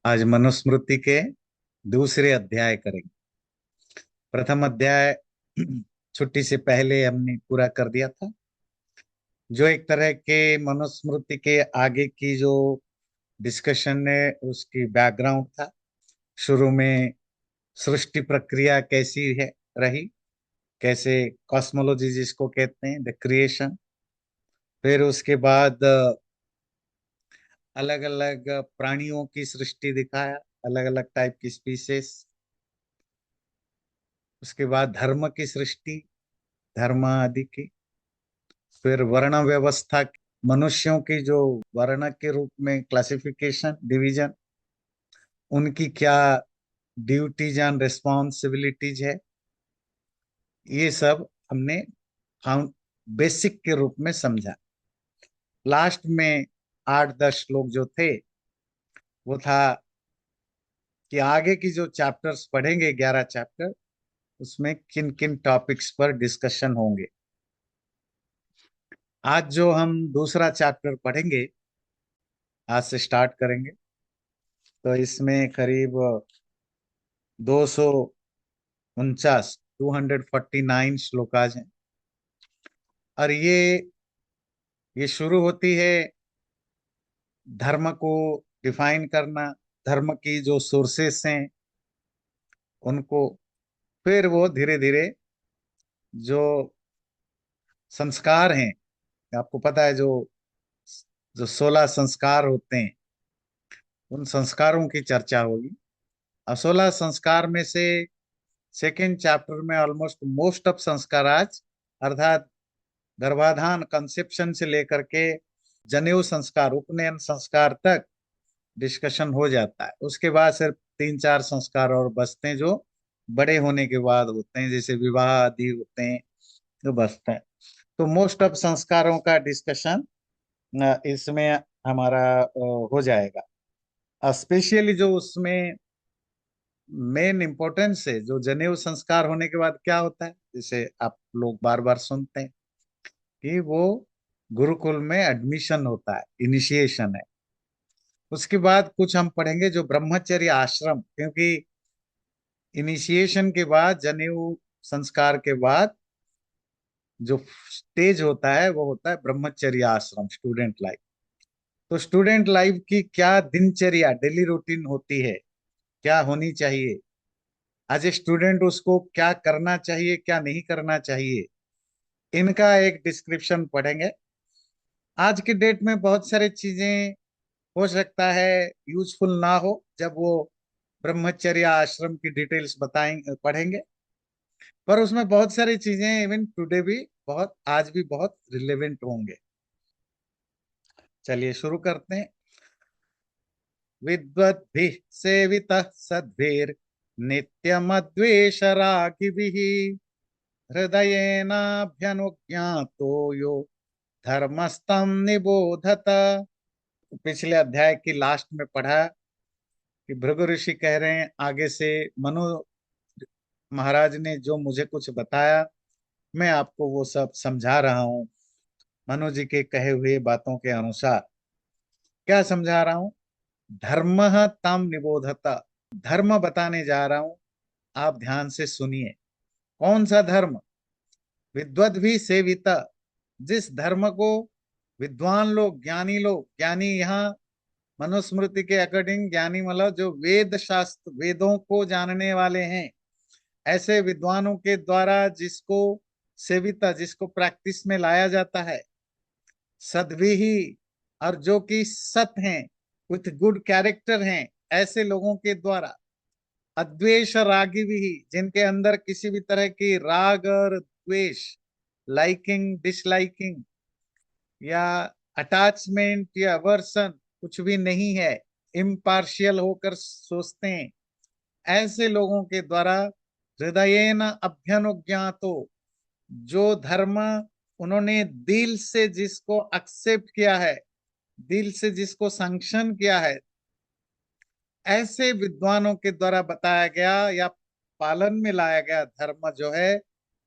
आज मनुस्मृति के दूसरे अध्याय करेंगे। प्रथम अध्याय छुट्टी से पहले हमने पूरा कर दिया था, जो एक तरह के मनुस्मृति के आगे की जो डिस्कशन है उसकी बैकग्राउंड था। शुरू में सृष्टि प्रक्रिया कैसी है रही, कैसे कॉस्मोलॉजी जिसको कहते हैं द क्रिएशन। फिर उसके बाद अलग अलग प्राणियों की सृष्टि दिखाया, अलग अलग टाइप की स्पीसीज। उसके बाद धर्म की सृष्टि, धर्म आदि की। फिर वर्ण व्यवस्था, मनुष्यों की जो वर्ण के रूप में क्लासिफिकेशन डिवीजन, उनकी क्या ड्यूटीज एंड रिस्पॉन्सिबिलिटीज है, ये सब हमने फाउंड बेसिक के रूप में समझा। लास्ट में 8-10 श्लोक जो थे वो था कि आगे की जो चैप्टर्स पढ़ेंगे, 11 चैप्टर, उसमें किन किन टॉपिक्स पर डिस्कशन होंगे। आज जो हम दूसरा चैप्टर पढ़ेंगे, आज से स्टार्ट करेंगे, तो इसमें करीब 249 249 श्लोकाज हैं। और ये शुरू होती है धर्म को डिफाइन करना, धर्म की जो सोर्सेस हैं उनको। फिर वो धीरे धीरे जो संस्कार हैं, आपको पता है जो जो 16 संस्कार होते हैं, उन संस्कारों की चर्चा होगी। और 16 संस्कार में से सेकेंड चैप्टर में ऑलमोस्ट मोस्ट ऑफ संस्कार आज, अर्थात गर्भाधान कंसेप्शन से लेकर के जनेऊ संस्कार, उपनयन संस्कार तक डिस्कशन हो जाता है। उसके बाद सिर्फ 3-4 संस्कार और बचते हैं जो बड़े होने के बाद होते हैं, जैसे विवाह आदि होते हैं, जो बचते हैं। तो मोस्ट ऑफ संस्कारों का डिस्कशन इसमें हमारा हो जाएगा। स्पेशली जो उसमें मेन इम्पोर्टेंस है, जो जनेऊ संस्कार होने के बाद क्या होता है, जैसे आप लोग बार बार सुनते हैं कि वो गुरुकुल में एडमिशन होता है, इनिशिएशन है। उसके बाद कुछ हम पढ़ेंगे जो ब्रह्मचर्य आश्रम, क्योंकि इनिशिएशन के बाद, जनेऊ संस्कार के बाद जो स्टेज होता है वो होता है ब्रह्मचर्य आश्रम, स्टूडेंट लाइफ। तो स्टूडेंट लाइफ की क्या दिनचर्या, डेली रूटीन होती है, क्या होनी चाहिए एज ए स्टूडेंट, उसको क्या करना चाहिए क्या नहीं करना चाहिए, इनका एक डिस्क्रिप्शन पढ़ेंगे। आज के डेट में बहुत सारी चीजें हो सकता है यूजफुल ना हो जब वो ब्रह्मचर्य आश्रम की डिटेल्स बताएंगे पढ़ेंगे, पर उसमें बहुत सारी चीजें इवन टुडे भी बहुत, आज भी बहुत रिलेवेंट होंगे। चलिए शुरू करते हैं। विद्वद्भिः सेवितः सद्भिर् नित्यमद्वेषरागिभिः हृदयेनाभ्यनुज्ञातो यो धर्मस्तं निबोधत। पिछले अध्याय की लास्ट में पढ़ा कि भृगु ऋषि कह रहे हैं आगे से, मनु महाराज ने जो मुझे कुछ बताया मैं आपको वो सब समझा रहा हूँ। मनु जी के कहे हुए बातों के अनुसार क्या समझा रहा हूँ, धर्म तम निबोधता, धर्म बताने जा रहा हूँ, आप ध्यान से सुनिए। कौन सा धर्म? विद्वद भी सेविता, जिस धर्म को विद्वान लोग, ज्ञानी लोग, ज्ञानी यहाँ मनुस्मृति के अकॉर्डिंग ज्ञानी मतलब जो वेद शास्त्र, वेदों को जानने वाले हैं, ऐसे विद्वानों के द्वारा जिसको सेविता, जिसको प्रैक्टिस में लाया जाता है। सद्भी ही, और जो कि सत हैं, विथ गुड कैरेक्टर हैं, ऐसे लोगों के द्वारा। अद्वेष रागी भी, जिनके अंदर किसी भी तरह की राग और द्वेष, लाइकिंग डिसलाइकिंग या अटैचमेंट या अवर्सन कुछ भी नहीं है, इम्पार्शियल होकर सोचते हैं, ऐसे लोगों के द्वारा हृदयेन अभ्यनुज्ञातो, जो धर्म उन्होंने दिल से जिसको एक्सेप्ट किया है, दिल से जिसको सैंक्शन किया है, ऐसे विद्वानों के द्वारा बताया गया या पालन में लाया गया धर्म जो है,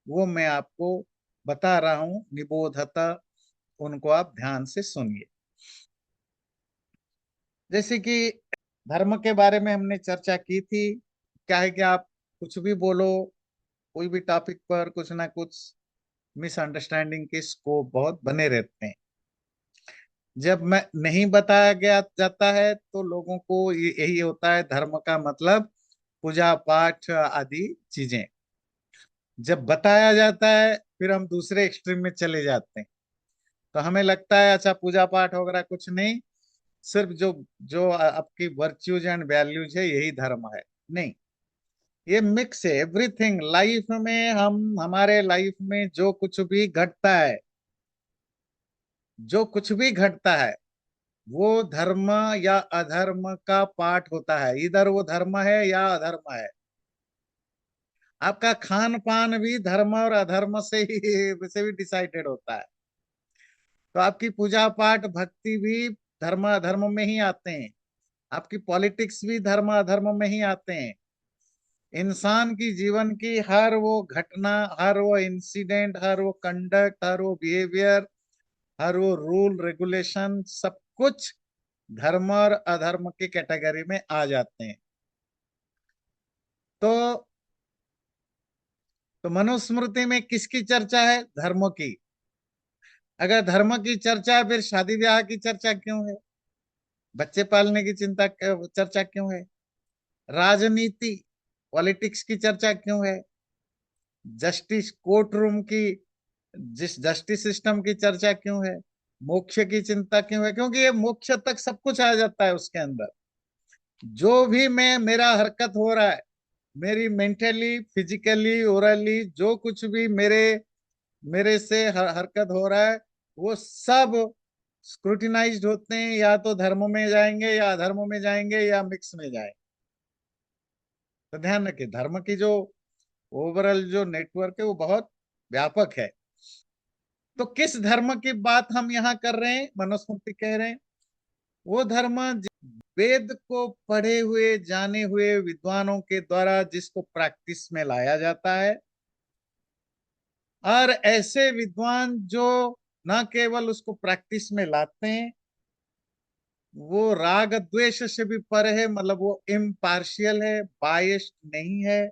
वो मैं आपको बता रहा हूं, निबोधता। उनको आप ध्यान से सुनिए। जैसे कि धर्म के बारे में हमने चर्चा की थी। क्या है कि आप कुछ भी बोलो, कोई भी टॉपिक पर कुछ ना कुछ मिसअंडरस्टैंडिंग के स्कोप बहुत बने रहते हैं। जब मैं नहीं बताया गया जाता है तो लोगों को यही होता है धर्म का मतलब पूजा पाठ आदि चीजें। जब बताया जाता है फिर हम दूसरे एक्सट्रीम में चले जाते हैं। तो हमें लगता है अच्छा पूजा पाठ वगैरह कुछ नहीं, सिर्फ जो जो आपकी वर्च्यूज एंड वैल्यूज है यही धर्म है। नहीं, ये मिक्स है। एवरीथिंग लाइफ में, हम हमारे लाइफ में जो कुछ भी घटता है, जो कुछ भी घटता है वो धर्म या अधर्म का पार्ट होता है। इधर वो धर्म है या अधर्म है। आपका खान पान भी धर्म और अधर्म से भी डिसाइडेड होता है। तो आपकी पूजा पाठ भक्ति भी धर्म अधर्म में ही आते हैं। आपकी पॉलिटिक्स भी धर्म अधर्म में ही आते हैं। इंसान की जीवन की हर वो घटना, हर वो इंसिडेंट, हर वो कंडक्ट, हर वो बिहेवियर, हर वो रूल रेगुलेशन, सब कुछ धर्म और अधर्म की कैटेगरी में आ जाते हैं। तो मनुस्मृति में किसकी चर्चा है? धर्म की। अगर धर्म की चर्चा है फिर शादी ब्याह की चर्चा क्यों है? बच्चे पालने की चर्चा क्यों है? राजनीति, पॉलिटिक्स की चर्चा क्यों है? जस्टिस कोर्ट रूम की, जिस जस्टिस सिस्टम की चर्चा क्यों है? मोक्ष की चिंता क्यों है? क्योंकि ये मोक्ष तक सब कुछ आ जाता है उसके अंदर। जो भी मैं, मेरा हरकत हो रहा है, मेरी मेंटली फिजिकली ओरली जो कुछ भी मेरे मेरे से हरकत हो रहा है, वो सब स्क्रूटिनाइज्ड होते हैं। या तो धर्म में जाएंगे या अधर्म में जाएंगे या मिक्स में जाएंगे। तो ध्यान रखिए, धर्म की जो ओवरऑल जो नेटवर्क है वो बहुत व्यापक है। तो किस धर्म की बात हम यहाँ कर रहे हैं? मनुस्मृति कह रहे हैं वो धर्म वेद को पढ़े हुए जाने हुए विद्वानों के द्वारा जिसको प्रैक्टिस में लाया जाता है। और ऐसे विद्वान जो न केवल उसको प्रैक्टिस में लाते हैं, वो राग द्वेष से भी परे है, मतलब वो इम्पार्शियल है, बायस्ड नहीं है।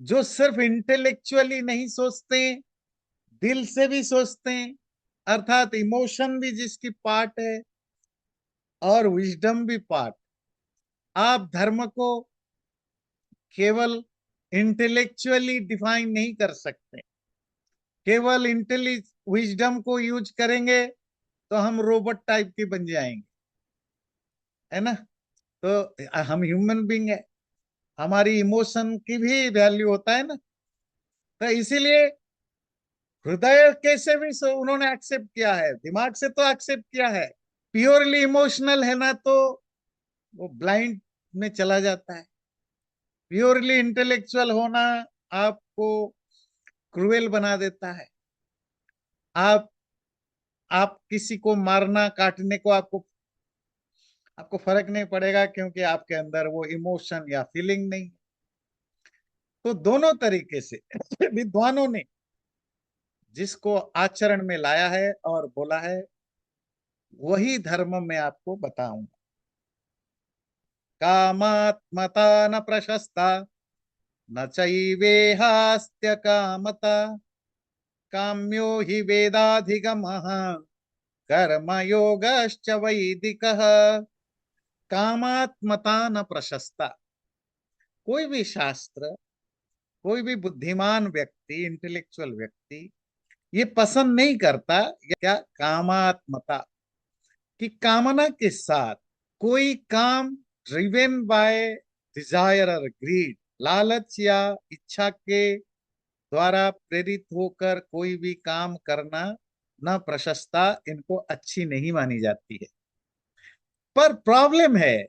जो सिर्फ इंटेलेक्चुअली नहीं सोचते, दिल से भी सोचते हैं, अर्थात इमोशन भी जिसकी पार्ट है और विजडम भी पार्ट। आप धर्म को केवल इंटेलेक्चुअली डिफाइन नहीं कर सकते। केवल इंटेलिज विजडम को यूज करेंगे तो हम रोबोट टाइप के बन जाएंगे, है ना। तो हम ह्यूमन बींग है, हमारी इमोशन की भी वैल्यू होता है ना। तो इसीलिए हृदय कैसे भी उन्होंने एक्सेप्ट किया है, दिमाग से तो एक्सेप्ट किया है। प्योरली इमोशनल है ना तो वो ब्लाइंड में चला जाता है। प्योरली इंटेलेक्चुअल होना आपको क्रूएल बना देता है। आप आप किसी को मारना काटने को आपको आपको फर्क नहीं पड़ेगा, क्योंकि आपके अंदर वो इमोशन या फीलिंग नहीं। तो दोनों तरीके से विद्वानों ने जिसको आचरण में लाया है और बोला है, वही धर्म में आपको बताऊंगा। कामात्मता न प्रशस्ता, न चैवेहास्त्य कामता, काम्यो हि वेदाधिगमः, कर्म योगश्च वैदिकः। कामात्मता न प्रशस्ता। कोई भी शास्त्र, कोई भी बुद्धिमान व्यक्ति, इंटेलेक्चुअल व्यक्ति ये पसंद नहीं करता। क्या? कामात्मता, कि कामना के साथ कोई काम ड्रिवेन बाय डिजायर और ग्रीड, लालच या इच्छा के द्वारा प्रेरित होकर कोई भी काम करना न प्रशस्ता, इनको अच्छी नहीं मानी जाती है। पर प्रॉब्लम है,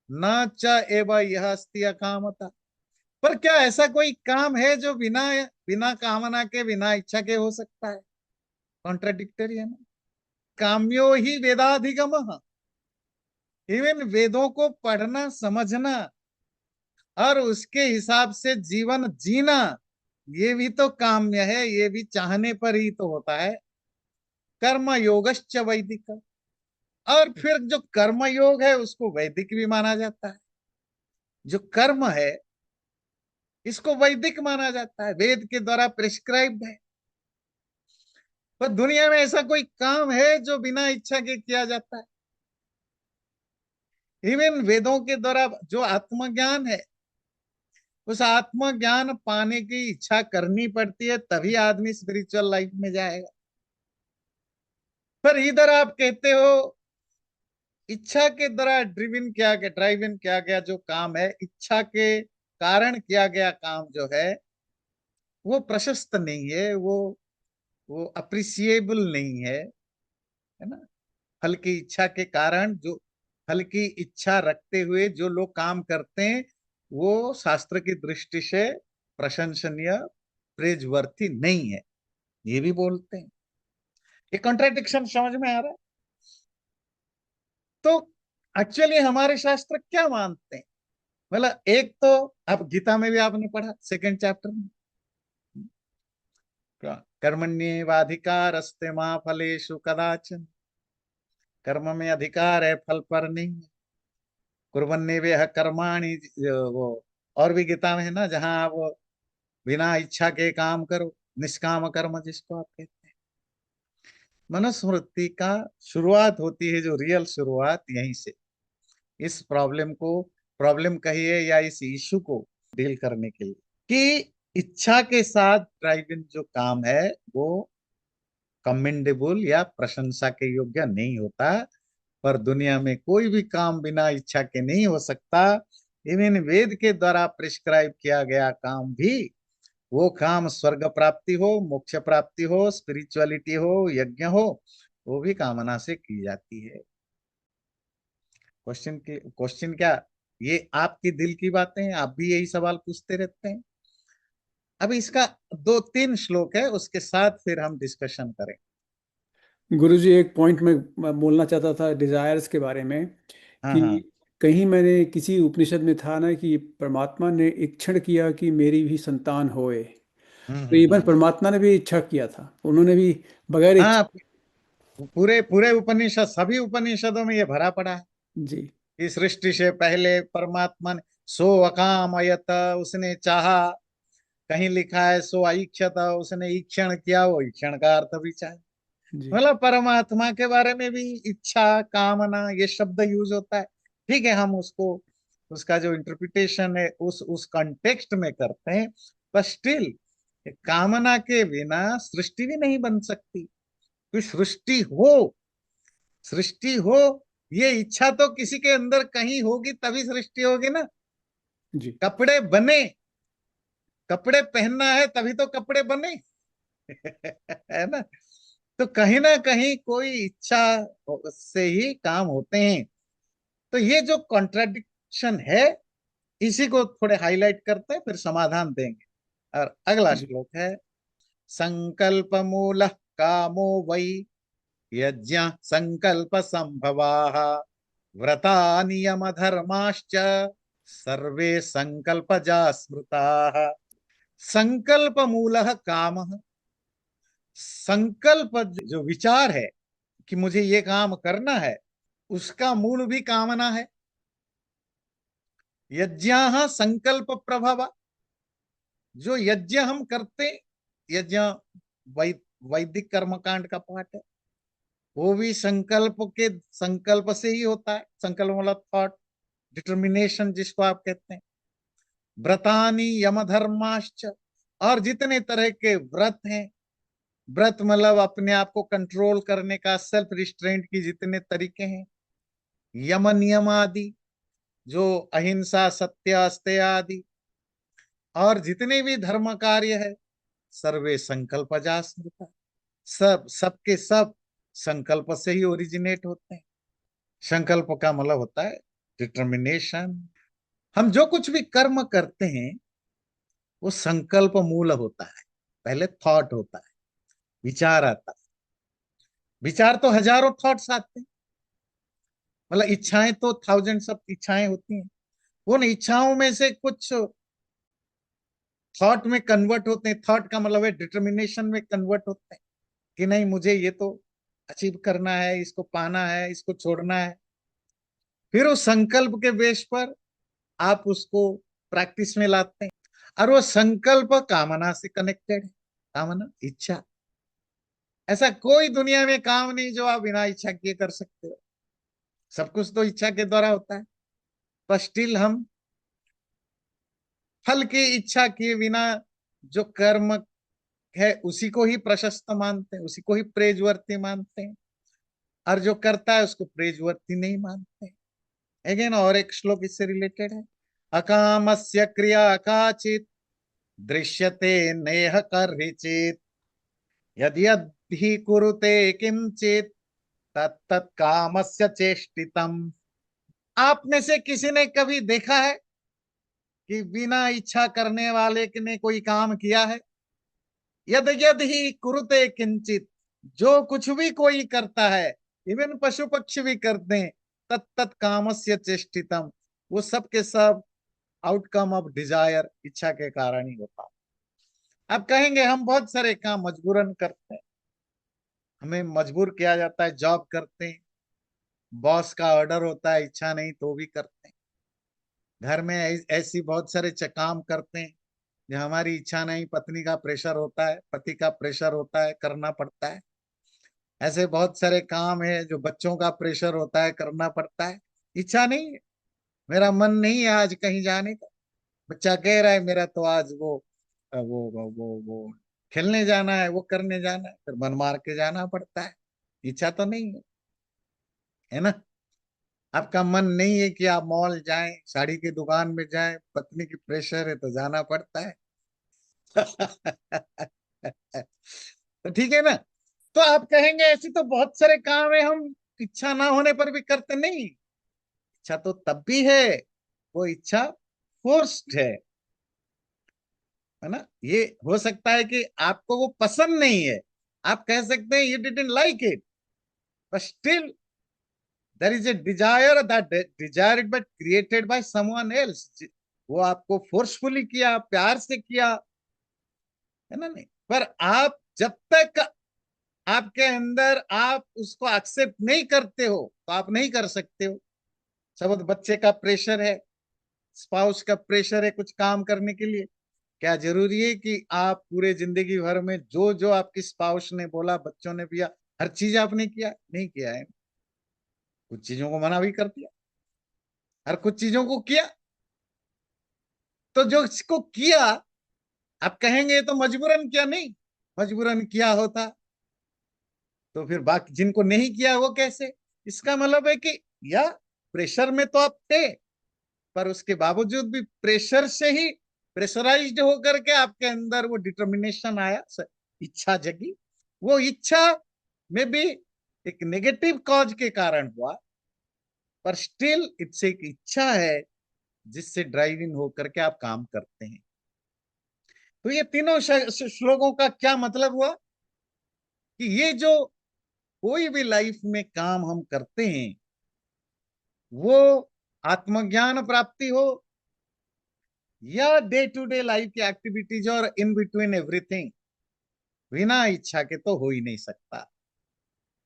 न च एव यह अस्ति अकामता। पर क्या ऐसा कोई काम है जो बिना बिना कामना के, बिना इच्छा के हो सकता है? कॉन्ट्राडिक्टरी है ना। काम्यो ही वेदाधिगम, इवन वेदों को पढ़ना समझना और उसके हिसाब से जीवन जीना, ये भी तो काम्य है, ये भी चाहने पर ही तो होता है। कर्म योगश्च वैदिक। और फिर जो कर्म योग है उसको वैदिक भी माना जाता है। जो कर्म है इसको वैदिक माना जाता है, वेद के द्वारा प्रिस्क्राइब्ड है। पर दुनिया में ऐसा कोई काम है जो बिना इच्छा के किया जाता है? इवन वेदों के द्वारा जो आत्मज्ञान है, उस आत्मज्ञान पाने की इच्छा करनी पड़ती है, तभी आदमी स्पिरिचुअल लाइफ में जाएगा। पर इधर आप कहते हो इच्छा के द्वारा ड्राइव इन किया गया जो काम है, इच्छा के कारण किया गया काम जो है, वो प्रशस्त नहीं है, वो अप्रिसिएबल नहीं है ना। फल की इच्छा के कारण जो, फल की इच्छा रखते हुए जो लोग काम करते हैं, वो शास्त्र की दृष्टि से प्रशंसनीय, प्रेजवर्थी नहीं है, ये भी बोलते हैं। ये कॉन्ट्रडिक्शन समझ में आ रहा है? तो एक्चुअली हमारे शास्त्र क्या मानते हैं? मतलब एक तो, अब गीता में भी आपने पढ़ा सेकंड चैप्टर में, कर्मण्येवाधिकारस्ते मा फलेषु कदाचन, कर्म में अधिकार है, फल पर नहीं। कुर्वन्नेवेह कर्माणि, वो और भी गीता में है ना, जहां आप बिना इच्छा के काम करो, निष्काम कर्म जिसको आप कहते हैं। मनुस्मृति का शुरुआत होती है, जो रियल शुरुआत यहीं से, इस प्रॉब्लम कहिए या इस इशू को डील करने के लिए, कि इच्छा के साथ ड्राइव इन जो काम है वो कमेंडेबल या प्रशंसा के योग्य नहीं होता। पर दुनिया में कोई भी काम बिना इच्छा के नहीं हो सकता। इवन वेद के द्वारा प्रिस्क्राइब किया गया काम भी, वो काम स्वर्ग प्राप्ति हो, मोक्ष प्राप्ति हो, स्पिरिचुअलिटी हो, यज्ञ हो, वो भी कामना से की जाती है। क्वेश्चन क्या, ये आपकी दिल की बातें हैं, आप भी यही सवाल पूछते रहते हैं। अब इसका दो तीन श्लोक है, उसके साथ फिर हम डिस्कशन करें। गुरुजी, एक पॉइंट मैं बोलना चाहता था डिजायर्स के बारे में, हाँ कि हाँ। कहीं मैंने किसी उपनिषद में था ना कि परमात्मा ने इच्छा किया कि मेरी भी संतान होए। तो इवन हम्म। परमात्मा ने भी इच्छा किया था, उन्होंने भी बगैर हाँ, इच्छा। पूरे पूरे उपनिषद, सभी उपनिषदों में ये भरा पड़ा है जी। कि सृष्टि से पहले परमात्मा ने सो अकामयत, उसने चाहा। कहीं लिखा है सो ऐक्षत, उसने ईक्षण किया, वो ईक्षण का अर्थ भी चाहे। जी। मतलब परमात्मा के बारे में भी इच्छा, कामना, ये शब्द यूज होता है। ठीक है, हम उसको, उसका जो इंटरप्रिटेशन है उस कॉन्टेक्स्ट में करते हैं। पर स्टिल कामना के बिना सृष्टि भी नहीं बन सकती। कोई सृष्टि हो, ये इच्छा तो किसी के अंदर कहीं होगी, तभी सृष्टि होगी ना। जी। कपड़े बने, कपड़े पहनना है तभी तो कपड़े बने। है ना। तो कहीं ना कहीं कोई इच्छा से ही काम होते हैं। तो ये जो कॉन्ट्राडिक्शन है, इसी को थोड़े हाईलाइट करते हैं, फिर समाधान देंगे। और अगला जी। श्लोक है, संकल्प मूल कामो वै यज्ञ संकल्प संभवाः व्रता नियम धर्माश्च सर्वे संकल्पजा स्मृताः। संकल्प मूलः कामः, संकल्प जो विचार है कि मुझे ये काम करना है, उसका मूल भी कामना है। यज्ञाः संकल्प प्रभव, जो यज्ञ हम करते, यज्ञ वै, वैदिक कर्मकांड का पार्ट है, वो भी संकल्प से ही होता है। संकल्प मतलब थॉट, डिटर्मिनेशन जिसको आप कहते हैं। व्रतानि यम धर्माश्च, और जितने तरह के व्रत हैं, व्रत मतलब अपने आप को कंट्रोल करने का, सेल्फ रिस्ट्रेंट की जितने तरीके हैं, यम नियम आदि, जो अहिंसा, सत्य, अस्तेय आदि, और जितने भी धर्म कार्य है, सर्वे संकल्पजा स्मृता, सबके सब संकल्प से ही ओरिजिनेट होते हैं। संकल्प का मतलब होता है डिटर्मिनेशन। हम जो कुछ भी कर्म करते हैं, वो संकल्प मूल होता है। पहले थॉट होता है, विचार आता है। विचार तो हजारों थॉट्स आते हैं, मतलब इच्छाएं तो थाउजेंड्स ऑफ इच्छाएं होती हैं। उन इच्छाओं में से कुछ थॉट में कन्वर्ट होते हैं। थॉट का मतलब है डिटर्मिनेशन में कन्वर्ट होते हैं कि नहीं, मुझे ये तो अचीव करना है, इसको पाना है, इसको छोड़ना है। फिर उस संकल्प के बेस पर आप उसको प्रैक्टिस में लाते हैं। और वो संकल्प कामना से कनेक्टेड है। कामना, इच्छा, ऐसा कोई दुनिया में काम नहीं जो आप बिना इच्छा किए कर सकते हो। सब कुछ तो इच्छा के द्वारा होता है। पर स्टिल हम फल की इच्छा किए बिना जो कर्म है उसी को ही प्रशस्त मानते हैं, उसी को ही प्रेजवर्ती मानते हैं। और जो करता है उसको प्रेजवर्ती नहीं मानते। अगेन और एक श्लोक इससे रिलेटेड है। अकामस्य क्रिया काचित दृश्यते नेह कर्हिचित यदि यदि कुरुते किंचित तत्त कामस्य चेष्टितम। आप में से किसी ने कभी देखा है कि बिना इच्छा करने वाले ने कोई काम किया है? यद यद ही कुरुते किंचित, जो कुछ भी कोई करता है, इवन पशु पक्षी भी करते हैं, तत्त कामस्य चेष्टितम, वो सब के सब आउटकम ऑफ डिजायर, इच्छा के कारण ही होता है। अब कहेंगे हम बहुत सारे काम मजबूरन करते हैं, हमें मजबूर किया जाता है, जॉब करते हैं, बॉस का ऑर्डर होता है, इच्छा नहीं तो भी करते हैं। घर में ऐसी बहुत सारे काम करते हैं जो हमारी इच्छा नहीं, पत्नी का प्रेशर होता है, पति का प्रेशर होता है, करना पड़ता है। ऐसे बहुत सारे काम है जो बच्चों का प्रेशर होता है, करना पड़ता है। इच्छा नहीं है, मेरा मन नहीं है आज कहीं जाने का। बच्चा कह रहा है मेरा तो आज वो खेलने जाना है, वो करने जाना है, फिर मन मार के जाना पड़ता है। इच्छा तो नहीं है ना? आपका मन नहीं है कि आप मॉल जाएं, साड़ी की दुकान में जाएं, पत्नी की प्रेशर है तो जाना पड़ता है। तो ठीक है ना? तो आप कहेंगे ऐसी तो बहुत सारे काम है हम इच्छा ना होने पर भी करते नहीं। इच्छा तो तब भी है, वो इच्छा फोर्स्ड है ना? ये हो सकता है कि आपको वो पसंद नहीं है, आप कह सकते हैं you didn't like it, but still there is a desire, that desire but created by someone else. वो आपको फोर्सफुली किया, प्यार से किया, है ना? नहीं, पर आप जब तक आपके अंदर आप उसको एक्सेप्ट नहीं करते हो तो आप नहीं कर सकते हो। सब बच्चे का प्रेशर है, स्पाउस का प्रेशर है कुछ काम करने के लिए। क्या जरूरी है कि आप पूरे जिंदगी भर में जो जो आपकी स्पाउस ने बोला, बच्चों ने किया, हर चीज आपने किया? नहीं किया है। कुछ चीजों को मना भी कर दिया, और कुछ चीजों को किया। तो जो इसको किया, आप कहेंगे तो मजबूरन किया? नहीं, मजबूरन किया होता तो फिर बाकी जिनको नहीं किया वो कैसे? इसका मतलब है कि या प्रेशर में तो आप थे, पर उसके बावजूद भी प्रेशर से ही प्रेशराइज्ड होकर के आपके अंदर वो डिटर्मिनेशन आया, इच्छा जगी। वो इच्छा में भी एक नेगेटिव कॉज के कारण हुआ, पर स्टिल इट्स एक इच्छा है जिससे ड्राइव इन होकर के आप काम करते हैं। तो ये तीनों श्लोकों का क्या मतलब हुआ कि ये जो कोई भी लाइफ में काम हम करते हैं, वो आत्मज्ञान प्राप्ति हो या डे टू डे लाइफ की एक्टिविटीज और इन बिटवीन एवरीथिंग, बिना इच्छा के तो हो ही नहीं सकता।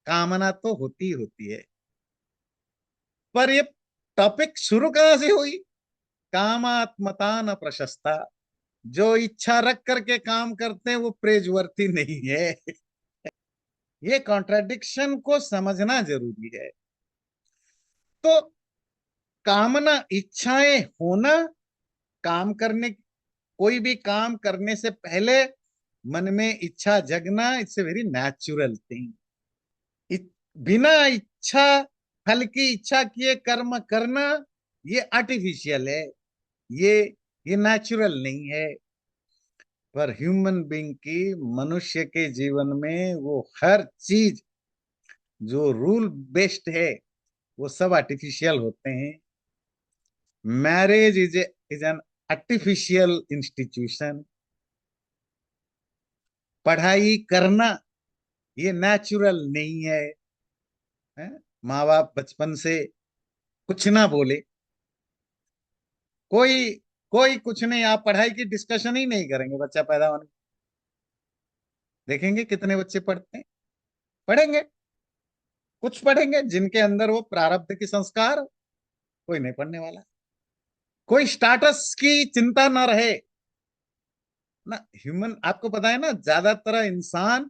कामना तो होती होती है। पर ये टॉपिक शुरू कहां से हुई? कामात्मता न प्रशस्ता। जो इच्छा रख करके काम करते हैं वो प्रेजवर्ती नहीं है। ये कॉन्ट्राडिक्शन को समझना जरूरी है। तो कामना, इच्छाएं होना, काम करने, कोई भी काम करने से पहले मन में इच्छा जगना, it's a very natural thing. बिना इच्छा, फल की इच्छा किए कर्म करना, ये आर्टिफिशियल है, ये ये नेचुरल नहीं है। पर ह्यूमन बीइंग की, मनुष्य के जीवन में वो हर चीज जो रूल बेस्ड है वो सब आर्टिफिशियल होते हैं। Marriage is an artificial institution. पढ़ाई करना ये नेचुरल नहीं है? माँ बाप बचपन से कुछ ना बोले, कोई कोई कुछ नहीं, आप पढ़ाई की डिस्कशन ही नहीं करेंगे बच्चा पैदा होने, देखेंगे कितने बच्चे पढ़ते हैं, पढ़ेंगे, कुछ पढ़ेंगे जिनके अंदर वो प्रारब्ध की संस्कार, कोई नहीं पढ़ने वाला। कोई स्टाटस की चिंता ना रहे ना। ह्यूमन, आपको पता है ना, ज्यादातर इंसान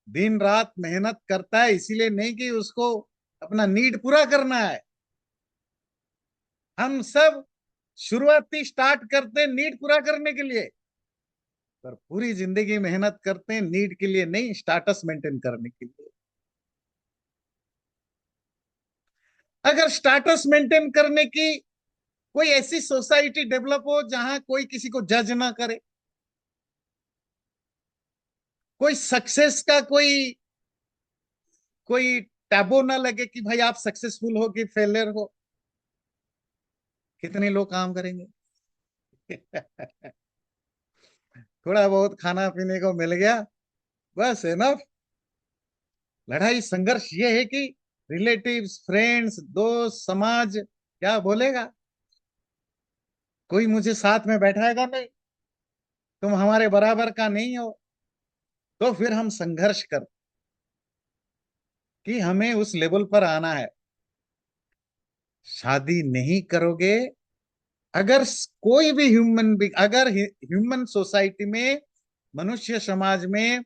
दिन रात मेहनत करता है, इसीलिए नहीं कि उसको अपना नीड पूरा करना है। हम सब शुरुआती स्टार्ट करते हैं नीड पूरा करने के लिए, पर पूरी जिंदगी मेहनत करते हैं नीड के लिए नहीं, स्टाटस मेंटेन करने के लिए। अगर स्टाटस मेंटेन करने की कोई ऐसी सोसाइटी डेवलप हो जहां कोई किसी को जज ना करे, कोई सक्सेस का कोई कोई टैबू ना लगे कि भाई आप सक्सेसफुल हो कि फेलियर हो, कितने लोग काम करेंगे? थोड़ा बहुत खाना पीने को मिल गया, बस एनफ। लड़ाई संघर्ष ये है कि रिलेटिव्स, फ्रेंड्स, दोस्त, समाज क्या बोलेगा? कोई मुझे साथ में बैठाएगा नहीं, तुम हमारे बराबर का नहीं हो। तो फिर हम संघर्ष कर कि हमें उस लेवल पर आना है। शादी नहीं करोगे, अगर कोई भी ह्यूमन भी, अगर ह्यूमन सोसाइटी में, मनुष्य समाज में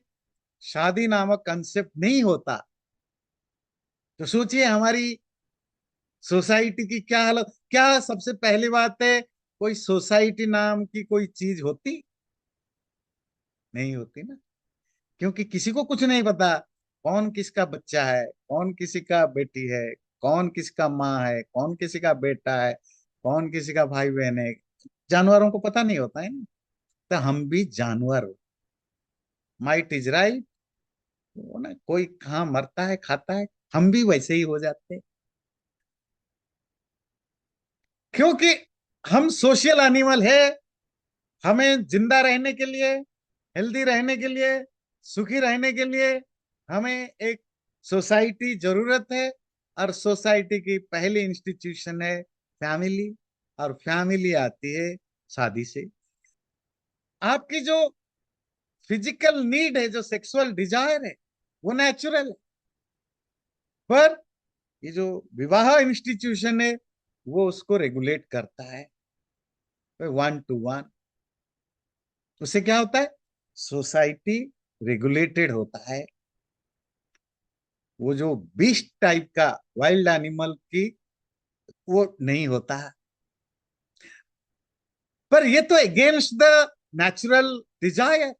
शादी नामक कंसेप्ट नहीं होता, तो सोचिए हमारी सोसाइटी की क्या हालत। क्या सबसे पहली बात है, कोई सोसाइटी नाम की कोई चीज होती? नहीं होती ना। क्योंकि किसी को कुछ नहीं पता कौन किसका बच्चा है, कौन किसी का बेटी है, कौन किसका माँ है, कौन किसी का बेटा है, कौन किसी का भाई बहन है। जानवरों को पता नहीं होता है ना। तो हम भी जानवर हो, माइट इज राइट। वो ना, कोई कहाँ मरता है खाता है, हम भी वैसे ही हो जाते हैं। क्योंकि हम सोशल एनिमल है। हमें जिंदा रहने के लिए, हेल्दी रहने के लिए, सुखी रहने के लिए हमें एक सोसाइटी जरूरत है। और सोसाइटी की पहली इंस्टीट्यूशन है फैमिली। और फैमिली आती है शादी से। आपकी जो फिजिकल नीड है, जो सेक्सुअल डिजायर है, वो नेचुरल है। पर ये जो विवाह इंस्टीट्यूशन है, वो उसको रेगुलेट करता है, वन टू वन। उससे क्या होता है? सोसाइटी रेगुलेटेड होता है। वो जो बीस्ट टाइप का, वाइल्ड एनिमल की, वो नहीं होता। पर ये तो अगेंस्ट द नेचुरल डिजायर।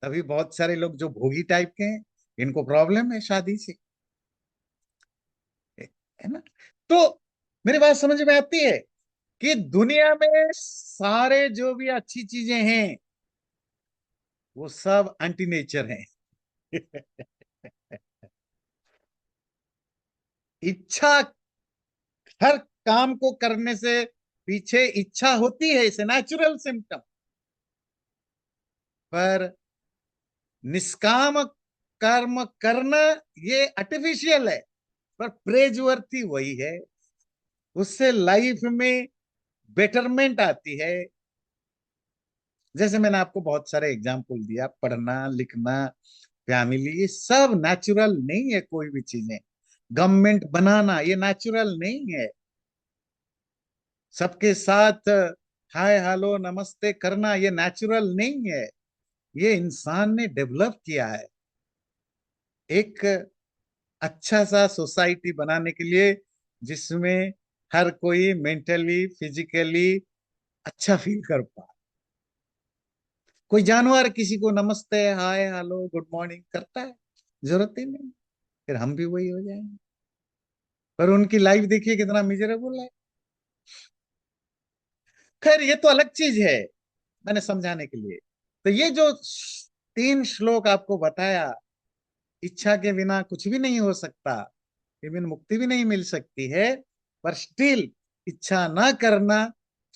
तभी बहुत सारे लोग जो भोगी टाइप के हैं, इनको प्रॉब्लम है शादी से, है ना। तो मेरी बात समझ में आती है कि दुनिया में सारे जो भी अच्छी चीजें हैं, वो सब एंटी नेचर हैं। इच्छा, हर काम को करने से पीछे इच्छा होती है, इसे नेचुरल सिम्टम। पर निष्काम कर्म करना, ये आर्टिफिशियल है। पर प्रेजवर्थी वही है। उससे लाइफ में बेटरमेंट आती है। जैसे मैंने आपको बहुत सारे एग्जाम्पल दिया, पढ़ना लिखना, फैमिली, ये सब नेचुरल नहीं है। कोई भी चीजें, गवर्नमेंट बनाना, ये नेचुरल नहीं है। सबके साथ हाय हेलो नमस्ते करना, ये नेचुरल नहीं है। ये इंसान ने डेवलप किया है एक अच्छा सा सोसाइटी बनाने के लिए, जिसमें हर कोई मेंटली फिजिकली अच्छा फील कर पाए। कोई जानवर किसी को नमस्ते हाय हेलो गुड मॉर्निंग करता है? जरूरत ही नहीं। फिर हम भी वही हो जाएंगे। पर उनकी लाइफ देखिए कितना मिजरेबल है। खैर ये तो अलग चीज है, मैंने समझाने के लिए। तो ये जो तीन श्लोक आपको बताया, इच्छा के बिना कुछ भी नहीं हो सकता, इवन मुक्ति भी नहीं मिल सकती है। पर स्टिल इच्छा ना करना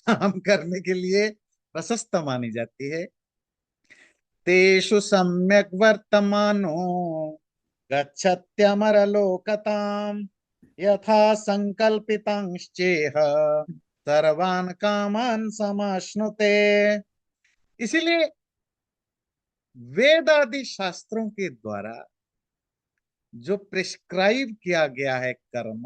काम करने के लिए प्रशस्त मानी जाती है। तेषु सम्यक वर्तमानो गच्छत्यमरलोकताम् यथा संकल्पितांश्चेह सर्वान् कामान् समाश्नुते। इसीलिए वेद आदि शास्त्रों के द्वारा जो प्रिस्क्राइब किया गया है कर्म,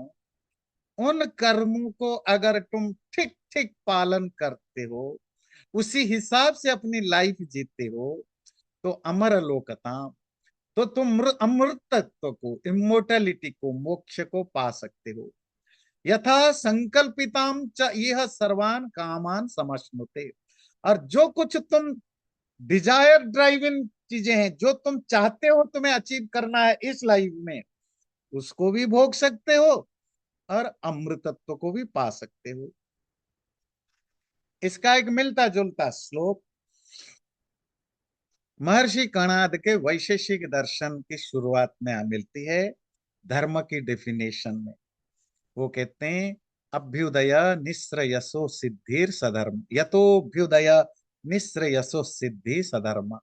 उन कर्मों को अगर तुम ठीक ठीक पालन करते हो, उसी हिसाब से अपनी लाइफ जीते हो, तो अमर लोकता, तो तुम अमृतत्व को, इमोर्टैलिटी को, मोक्ष को पा सकते हो। यथा संकल्पिताम च यह सर्वान कामान समश्नुते। और जो कुछ तुम डिजायर ड्राइविंग चीजें हैं, जो तुम चाहते हो तुम्हें अचीव करना है इस लाइफ में, उसको भी भोग सकते हो और अमृतत्व को भी पा सकते हो। इसका एक मिलता जुलता श्लोक महर्षि कणाद के वैशेषिक दर्शन की शुरुआत में मिलती है, धर्म की डेफिनेशन में। वो कहते हैं, अभ्युदय निश्रयसो सिद्धिर सधर्म, यतोभ्युदय निश्रयसो सिद्धि सधर्म।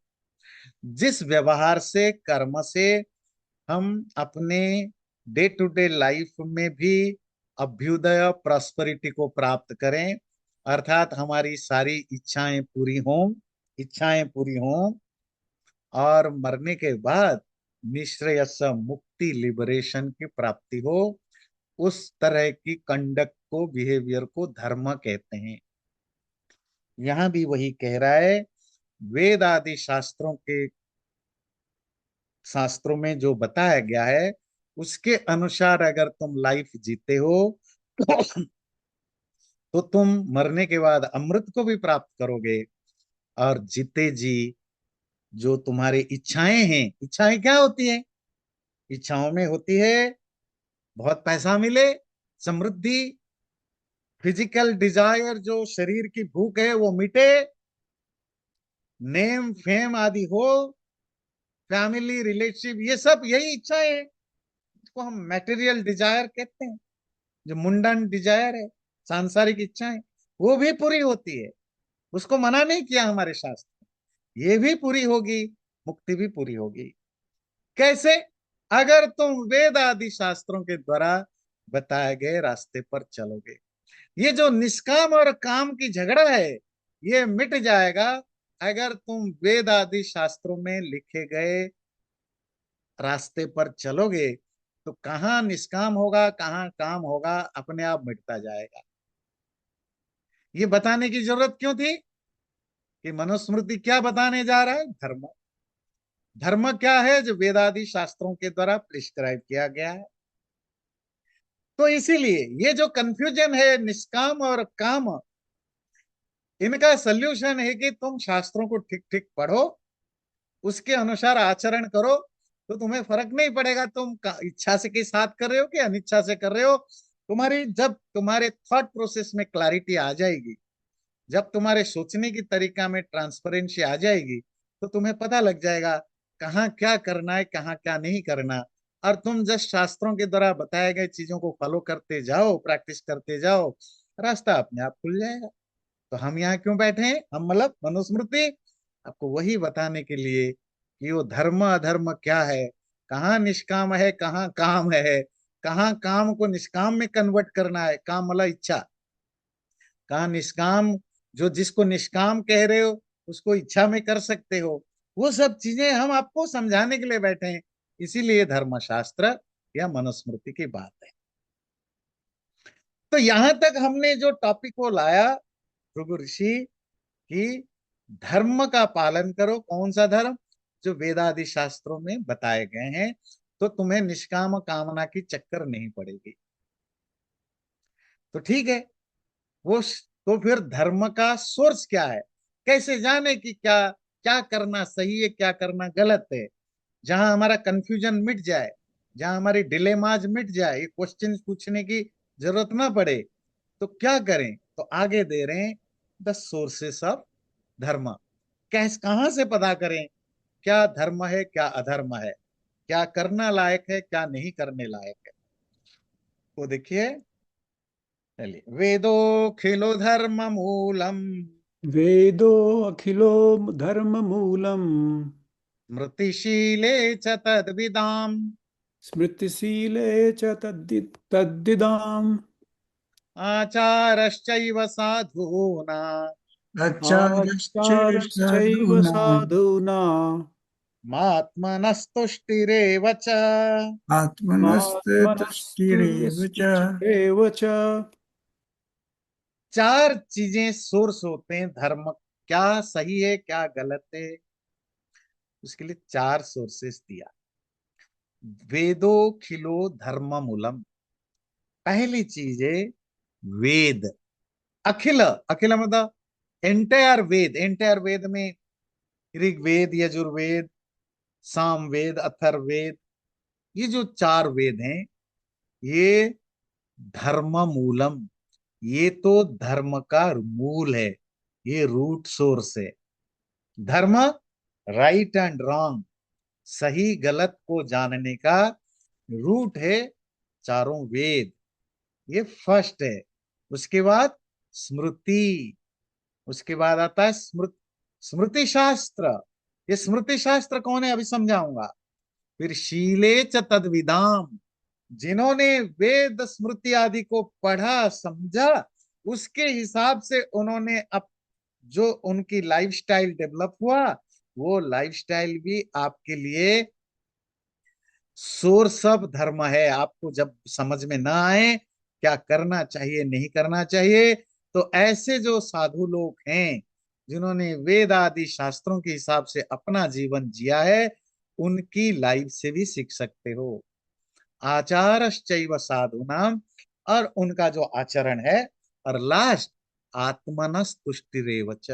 जिस व्यवहार से, कर्म से हम अपने डे टू डे लाइफ में भी अभ्युदय, प्रॉस्पेरिटी को प्राप्त करें, अर्थात हमारी सारी इच्छाएं पूरी हों और मरने के बाद निश्रेयस, मुक्ति, लिबरेशन की प्राप्ति हो, उस तरह की कंडक्ट को, बिहेवियर को धर्म कहते हैं। यहां भी वही कह रहा है, वेद आदि शास्त्रों में जो बताया गया है, उसके अनुसार अगर तुम लाइफ जीते हो तो तुम मरने के बाद अमृत को भी प्राप्त करोगे। और जीते जी जो तुम्हारी इच्छाएं हैं, इच्छाएं क्या होती है? इच्छाओं में होती है बहुत पैसा मिले, समृद्धि, फिजिकल डिजायर, जो शरीर की भूख है वो मिटे, नेम फेम आदि हो, फैमिली रिलेशनशिप, ये सब यही इच्छाएं है। इसको हम मैटेरियल डिजायर कहते हैं। जो मुंडन डिजायर है, सांसारिक इच्छाएं, वो भी पूरी होती है, उसको मना नहीं किया हमारे शास्त्र। ये भी पूरी होगी, मुक्ति भी पूरी होगी। कैसे? अगर तुम वेद आदि शास्त्रों के द्वारा बताए गए रास्ते पर चलोगे। ये जो निष्काम और काम की झगड़ा है, ये मिट जाएगा अगर तुम वेद आदि शास्त्रों में लिखे गए रास्ते पर चलोगे। तो कहाँ निष्काम होगा, कहाँ काम होगा, अपने आप मिटता जाएगा। ये बताने की जरूरत क्यों थी कि मनुस्मृति क्या बताने जा रहा है? धर्म। धर्म क्या है? जो वेदादि शास्त्रों के द्वारा प्रिस्क्राइब किया गया है। तो इसीलिए ये जो कंफ्यूजन है निष्काम और काम, इनका सल्यूशन है कि तुम शास्त्रों को ठीक ठीक पढ़ो, उसके अनुसार आचरण करो, तो तुम्हें फर्क नहीं पड़ेगा तुम इच्छा से के साथ कर रहे हो कि अनिच्छा से कर रहे हो। तुम्हारी जब तुम्हारे थॉट प्रोसेस में क्लैरिटी आ जाएगी, जब तुम्हारे सोचने की तरीका में ट्रांसपेरेंसी आ जाएगी, तो तुम्हें पता लग जाएगा कहाँ क्या करना है, कहाँ क्या नहीं करना। और तुम जस्ट शास्त्रों के द्वारा बताए गए चीजों को फॉलो करते जाओ, प्रैक्टिस करते जाओ, रास्ता अपने आप खुल जाएगा। तो हम यहाँ क्यों बैठे हैं? हम मतलब मनुस्मृति आपको वही बताने के लिए कि वो धर्म अधर्म क्या है, कहाँ निष्काम है, कहाँ काम है, कहाँ काम को निष्काम में कन्वर्ट करना है, काम मतलब इच्छा, कहाँ निष्काम, जो जिसको निष्काम कह रहे हो उसको इच्छा में कर सकते हो। वो सब चीजें हम आपको समझाने के लिए बैठे हैं। इसीलिए धर्मशास्त्र या मनुस्मृति की बात है। तो यहां तक हमने जो टॉपिक को लाया, भृगु ऋषि, कि धर्म का पालन करो। कौन सा धर्म? जो वेदादि शास्त्रों में बताए गए हैं, तो तुम्हें निष्काम कामना की चक्कर नहीं पड़ेगी। तो ठीक है। वो तो फिर धर्म का सोर्स क्या है? कैसे जाने कि क्या क्या करना सही है, क्या करना गलत है? जहां हमारा कंफ्यूजन मिट जाए, जहां हमारी डिलेमाज मिट जाए, ये क्वेश्चन पूछने की जरूरत ना पड़े, तो क्या करें? तो आगे दे रहे हैं द सोर्सेस ऑफ धर्म। कैसे, कहां से पता करें क्या धर्म है, क्या अधर्म है, क्या करना लायक है, क्या नहीं करने लायक है? तो देखिए, चलिए, वेदो खिलो धर्म मूलम, वेदो अखिलो धर्ममूलम् मृतिशीले च तद्विदाम, स्मृतिशीले च तद्दिदाम् आचारश्चैव साधूना, आचार्यश्चैव आचारश्चैव साधूनां साधूना मात्मनस्तुष्टिरेव च। आत्मनस्तुष्टिरेव च। आत्मनस्तुष्टिरेव च। चार चीजें सोर्स होते हैं धर्म, क्या सही है क्या गलत है, उसके लिए चार सोर्सेस दिया। वेदो खिलो धर्म मूलम, पहली चीज है वेद। अखिल, अखिल मतलब एंटायर वेद, एंटायर वेद में ऋग्वेद, यजुर्वेद, सामवेद, अथर्ववेद, ये जो चार वेद हैं, ये धर्म मूलम, ये तो धर्म का मूल है, ये रूट सोर्स है। धर्म, राइट एंड रॉन्ग, सही गलत को जानने का रूट है चारों वेद, ये फर्स्ट है। उसके बाद स्मृति, उसके बाद आता है स्मृति शास्त्र। ये स्मृति शास्त्र कौन है अभी समझाऊंगा। फिर शीले च तद्विदाम, जिन्होंने वेद स्मृति आदि को पढ़ा समझा, उसके हिसाब से उन्होंने अब जो उनकी लाइफस्टाइल डेवलप हुआ, वो लाइफस्टाइल भी आपके लिए सोर्स ऑफ धर्म है। आपको जब समझ में ना आए क्या करना चाहिए नहीं करना चाहिए, तो ऐसे जो साधु लोग हैं जिन्होंने वेद आदि शास्त्रों के हिसाब से अपना जीवन जिया है, उनकी लाइफ से भी सीख सकते हो। आचारश्चैव साधुनाम, और उनका जो आचरण है। और लास्ट, आत्मनस तुष्टिरेव च,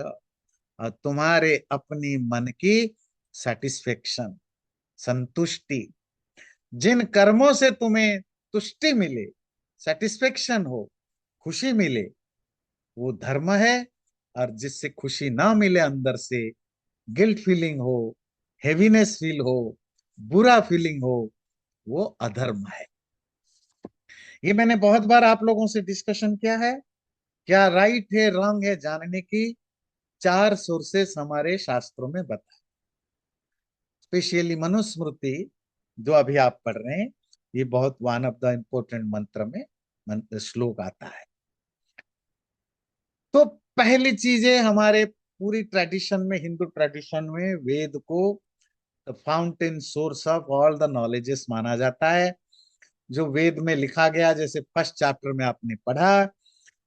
और तुम्हारे अपनी मन की सेटिस्फेक्शन, संतुष्टि, जिन कर्मों से तुम्हें तुष्टि मिले, सेटिस्फेक्शन हो, खुशी मिले, वो धर्म है। और जिससे खुशी ना मिले, अंदर से गिल्ट फीलिंग हो, हेवीनेस फील हो, बुरा फीलिंग हो, वो अधर्म है। ये मैंने बहुत बार आप लोगों से डिस्कशन किया है। क्या राइट है रॉन्ग है जानने की चार सोर्सेस हमारे शास्त्रों में बताए, स्पेशली मनुस्मृति जो अभी आप पढ़ रहे हैं, ये बहुत वन ऑफ द इम्पोर्टेंट मंत्र में श्लोक आता है। तो पहली चीज है, हमारे पूरी ट्रेडिशन में, हिंदू ट्रेडिशन में वेद को fountain source of all the knowledges माना जाता है। जो वेद में लिखा गया, जैसे फर्स्ट चैप्टर में आपने पढ़ा,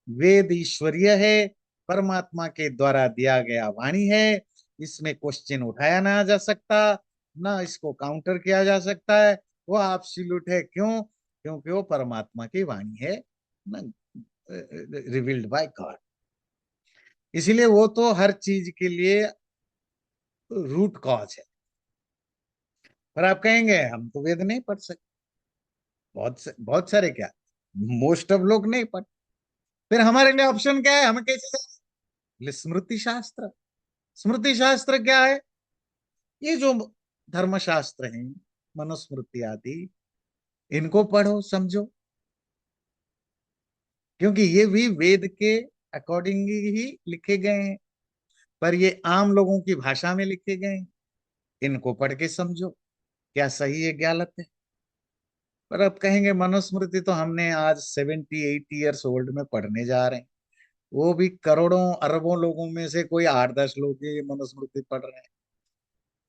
वेद ईश्वरीय है, परमात्मा के द्वारा दिया गया वाणी है, इसमें क्वेश्चन उठाया ना जा सकता, ना इसको काउंटर किया जा सकता है। वो एब्सोल्यूट है, क्यों? क्योंकि वो परमात्मा की वाणी है ना, रिवील्ड बाय गॉड। इसीलिए वो तो हर चीज के लिए रूट कॉज है। पर आप कहेंगे हम तो वेद नहीं पढ़ सकते, बहुत सारे क्या, मोस्ट ऑफ लोग नहीं पढ़। फिर हमारे लिए ऑप्शन क्या है, हमें कैसे जाए? स्मृति शास्त्र। स्मृति शास्त्र क्या है? ये जो धर्मशास्त्र हैं, मनुस्मृति आदि, इनको पढ़ो समझो, क्योंकि ये भी वेद के अकॉर्डिंग ही लिखे गए हैं, पर ये आम लोगों की भाषा में लिखे गए हैं। इनको पढ़ के समझो क्या सही है क्या गलत है। पर अब कहेंगे मनुस्मृति तो हमने आज 78 ईयर्स ओल्ड में पढ़ने जा रहे हैं, वो भी करोड़ों अरबों लोगों में से कोई 8-10 लोग ही मनुस्मृति पढ़ रहे हैं,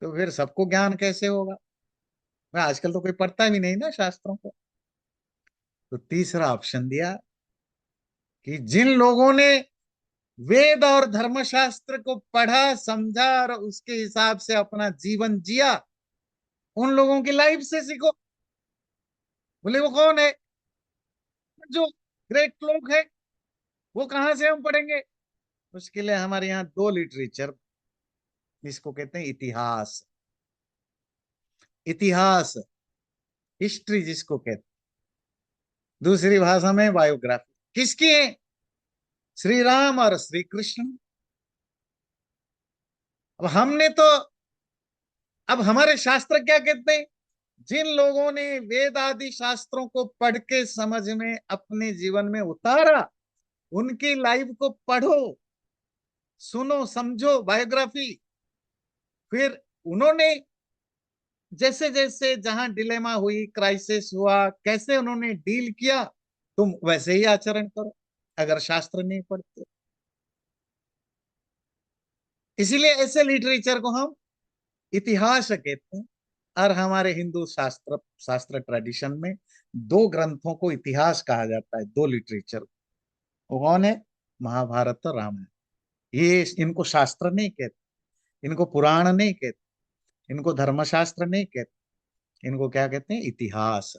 तो फिर सबको ज्ञान कैसे होगा? मैं आजकल तो कोई पढ़ता भी नहीं ना शास्त्रों को। तो तीसरा ऑप्शन दिया कि जिन लोगों ने वेद और धर्मशास्त्र को पढ़ा समझा और उसके हिसाब से अपना जीवन जिया, उन लोगों की लाइफ से सीखो। बोले वो कौन है जो ग्रेट लोग है, वो कहां से हम पढ़ेंगे? उसके लिए हमारे यहाँ दो लिटरेचर, इसको कहते हैं इतिहास। इतिहास, हिस्ट्री जिसको कहते हैं, दूसरी भाषा में बायोग्राफी। किसकी है? श्री राम और श्री कृष्ण। अब हमने तो, अब हमारे शास्त्र क्या कहते हैं? जिन लोगों ने वेद आदि शास्त्रों को पढ़ के समझ में अपने जीवन में उतारा, उनकी लाइफ को पढ़ो, सुनो, समझो, बायोग्राफी। फिर उन्होंने जैसे जैसे जहां डिलेमा हुई, क्राइसिस हुआ, कैसे उन्होंने डील किया, तुम वैसे ही आचरण करो, अगर शास्त्र नहीं पढ़ते। इसीलिए ऐसे लिटरेचर को हम इतिहास कहते हैं। और हमारे हिंदू शास्त्र शास्त्र ट्रेडिशन में दो ग्रंथों को इतिहास कहा जाता है, दो लिटरेचर। वो कौन है? महाभारत और रामायण। ये इनको शास्त्र नहीं कहते, इनको पुराण नहीं कहते, इनको धर्मशास्त्र नहीं कहते, इनको क्या कहते हैं? इतिहास।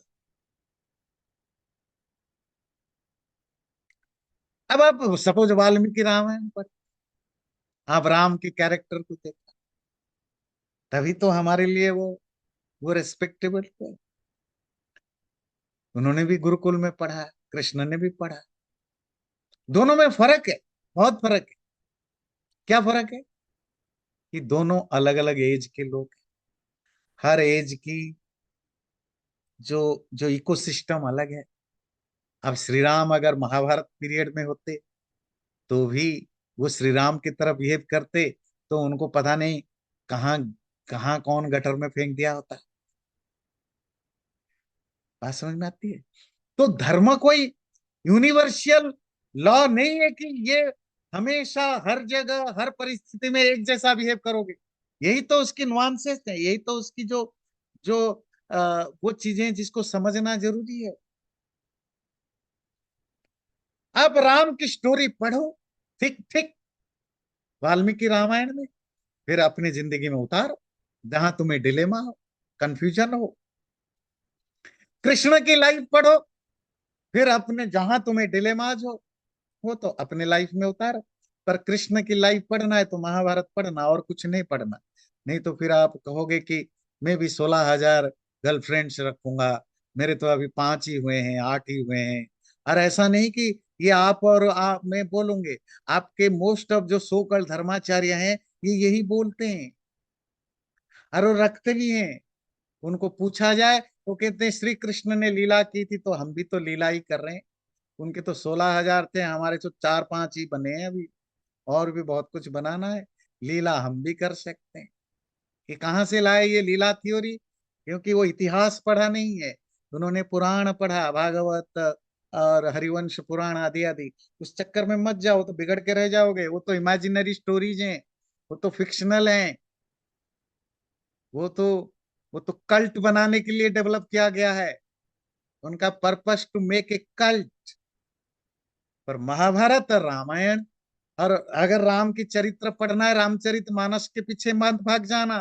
अब आप सपोज वाल्मीकि रामायण पर आप राम के कैरेक्टर को देखा, तभी तो हमारे लिए वो रेस्पेक्टेबल थे। उन्होंने भी गुरुकुल में पढ़ा, कृष्ण ने भी पढ़ा। दोनों में फर्क है, बहुत फर्क है। क्या फर्क है? कि दोनों अलग अलग एज के लोग हैं। हर एज की जो जो इकोसिस्टम अलग है। अब श्री राम अगर महाभारत पीरियड में होते तो भी वो श्री राम की तरफ बिहेव करते, तो उनको पता नहीं कहाँ कहाँ कौन गटर में फेंक दिया होता। बात समझ में आती है? तो धर्म कोई यूनिवर्सल लॉ नहीं है कि ये हमेशा हर जगह हर परिस्थिति में एक जैसा बिहेव करोगे। यही तो उसकी नुआंसेस है, यही तो उसकी जो जो वो चीजें हैं जिसको समझना जरूरी है। अब राम की स्टोरी पढ़ो, ठीक ठीक, वाल्मीकि रामायण में, फिर अपनी जिंदगी में उतारो, जहां तुम्हें डिलेमा हो, कंफ्यूजन हो। कृष्ण की लाइफ पढ़ो, फिर अपने जहां तुम्हें डिलेमाज हो वो तो अपने लाइफ में उतारो। पर कृष्ण की लाइफ पढ़ना है तो महाभारत पढ़ना, और कुछ नहीं पढ़ना। नहीं तो फिर आप कहोगे कि मैं भी 16,000 गर्लफ्रेंड्स रखूंगा, मेरे तो अभी 5 ही हुए हैं, 8 ही हुए हैं। और ऐसा नहीं कि ये आप और आप मैं बोलूंगे, आपके मोस्ट ऑफ जो सो कॉल्ड धर्माचार्य हैं ये यही बोलते हैं, और वो रखते भी हैं। उनको पूछा जाए तो कहते हैं श्री कृष्ण ने लीला की थी तो हम भी तो लीला ही कर रहे हैं। उनके तो 16,000 थे, हमारे तो 4-5 ही बने हैं अभी, और भी बहुत कुछ बनाना है। लीला हम भी कर सकते हैं। ये कहाँ से लाए ये लीला थ्योरी? क्योंकि वो इतिहास पढ़ा नहीं है। उन्होंने पुराण पढ़ा, भागवत और हरिवंश पुराण आदि आदि। उस चक्कर में मत जाओ तो बिगड़ के रह जाओगे। वो तो इमेजिनरी स्टोरीज हैं, वो तो फिक्शनल हैं। वो तो वो तो कल्ट बनाने के लिए डेवलप किया गया है। उनका purpose to make a cult. पर महाभारत और रामायण, और अगर राम की चरित्र पढ़ना है, रामचरित मानस के पीछे मत भाग जाना।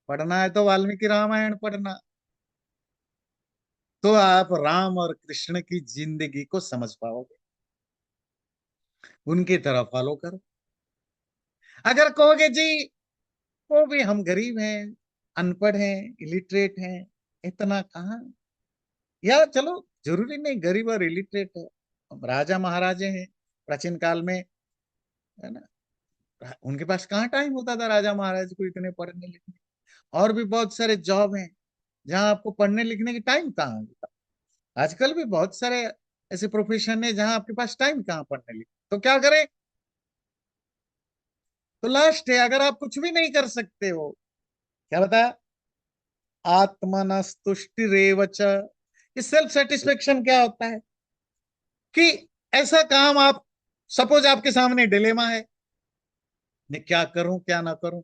पढ़ना है तो वाल्मीकि रामायण पढ़ना, तो आप राम और कृष्ण की जिंदगी को समझ पाओगे। उनकी तरह फॉलो करो। अगर कहोगे जी वो भी हम गरीब हैं, अनपढ़ हैं, इलिटरेट हैं, इतना कहाँ, या चलो जरूरी नहीं गरीब और इलिटरेट है। हम राजा महाराजे हैं प्राचीन काल में, है ना? उनके पास कहाँ टाइम होता था राजा महाराज को इतने पढ़ने लिखने। और भी बहुत सारे जॉब हैं जहां आपको पढ़ने लिखने की टाइम कहाँ होता। आजकल भी बहुत सारे ऐसे प्रोफेशन है जहां आपके पास टाइम कहाँ पढ़ने लिखने। तो क्या करें? तो लास्ट है, अगर आप कुछ भी नहीं कर सकते हो, क्या बताया? आत्मनस्तुष्टिरेव च। इस सेल्फ सेटिस्फेक्शन क्या होता है? कि ऐसा काम आप, सपोज आपके सामने डिलेमा है, मैं क्या करूं क्या ना करूं,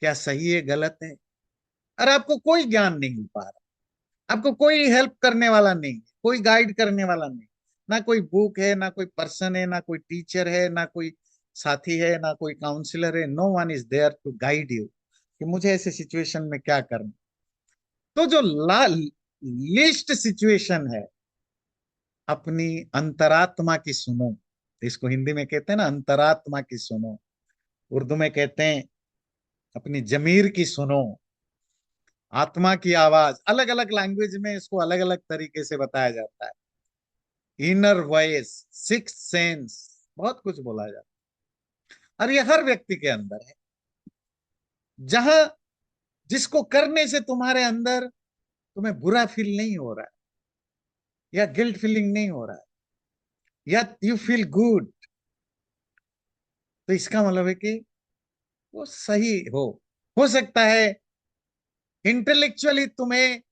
क्या सही है गलत है, और आपको कोई ज्ञान नहीं मिल पा रहा, आपको कोई हेल्प करने वाला नहीं, कोई गाइड करने वाला नहीं। ना कोई बुक है, ना कोई पर्सन है, ना कोई टीचर है, ना कोई साथी है, ना कोई काउंसलर है। No one is there to guide you कि मुझे ऐसे सिचुएशन में क्या करना। तो जो लिस्ट सिचुएशन है, अपनी अंतरात्मा की सुनो। इसको हिंदी में कहते हैं ना, अंतरात्मा की सुनो। उर्दू में कहते हैं अपनी जमीर की सुनो, आत्मा की आवाज। अलग अलग लैंग्वेज में इसको अलग अलग तरीके से बताया जाता है। इनर वॉइस, सिक्स सेंस, बहुत कुछ बोला जाता है। और ये हर व्यक्ति के अंदर है, जहां जिसको करने से तुम्हारे अंदर तुम्हें बुरा फील नहीं हो रहा है, या गिल्ट फीलिंग नहीं हो रहा है, या यू फील गुड, तो इसका मतलब है कि वो सही हो सकता है इंटेलेक्चुअली तुम्हें